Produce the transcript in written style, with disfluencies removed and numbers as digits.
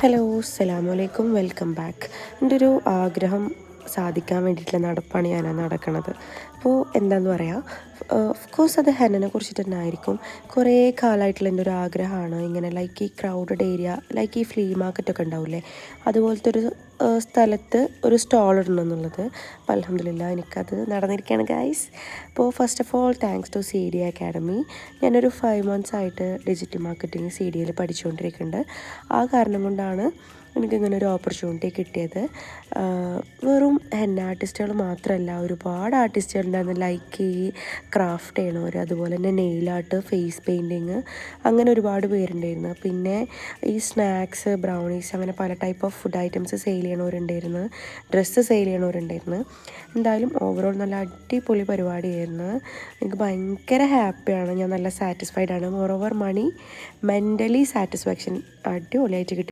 Hello, അസ്സലാമലൈക്കും, welcome back. എൻ്റെ ഒരു ആഗ്രഹം സാധിക്കാൻ വേണ്ടിയിട്ടുള്ള നടപ്പാണ് ഞാൻ നടക്കണത്. അപ്പോൾ എന്താണെന്ന് പറയാം, ഓഫ് കോഴ്സ് അത് ഹെന്നനെ കുറിച്ചിട്ട് തന്നെ ആയിരിക്കും. കുറേ കാലമായിട്ടുള്ള എൻ്റെ ഒരു ആഗ്രഹമാണ് ഇങ്ങനെ ലൈക്ക് ഈ ക്രൗഡഡ് ഏരിയ, ലൈക്ക് ഈ ഫ്ലീ മാർക്കറ്റൊക്കെ ഉണ്ടാവില്ലേ, അതുപോലത്തെ ഒരു സ്ഥലത്ത് ഒരു സ്റ്റോൾ ഇടണം എന്നുള്ളത്. അപ്പോൾ അൽഹംദുലില്ലാഹ് എനിക്കത് നടന്നിരിക്കുകയാണ് ഗൈസ്. അപ്പോൾ first of all thanks to C D academy. ഞാനൊരു 5 months ആയിട്ട് ഡിജിറ്റൽ മാർക്കറ്റിംഗ് സി ഡിയിൽ പഠിച്ചുകൊണ്ടിരിക്കുന്നുണ്ട്. ആ കാരണം കൊണ്ടാണ് എനിക്കിങ്ങനെ ഒരു ഓപ്പർച്യൂണിറ്റി കിട്ടിയത്. വെറും ഹെന്ന ആർട്ടിസ്റ്റുകൾ മാത്രമല്ല, ഒരുപാട് ആർട്ടിസ്റ്റുകളുണ്ടായിരുന്നു. ലൈക്ക് ഈ ക്രാഫ്റ്റ് ചെയ്യണവർ, അതുപോലെ തന്നെ നെയിൽ ആർട്ട്, ഫേസ് പെയിൻറ്റിങ്, അങ്ങനെ ഒരുപാട് പേരുണ്ടായിരുന്നു. പിന്നെ ഈ സ്നാക്സ്, ബ്രൗണീസ്, അങ്ങനെ പല type of food items sale ചെയ്യണവരുണ്ടായിരുന്നു, ഡ്രസ്സ് സെയിൽ ചെയ്യണവരുണ്ടായിരുന്നു. എന്തായാലും ഓവറോൾ നല്ല അടിപൊളി പരിപാടിയായിരുന്നു. എനിക്ക് ഭയങ്കര ഹാപ്പിയാണ്, ഞാൻ നല്ല സാറ്റിസ്ഫൈഡ് ആണ്. മോറോവർ മണി, മെൻ്റലി സാറ്റിസ്ഫാക്ഷൻ അടിപൊളിയായിട്ട് കിട്ടി.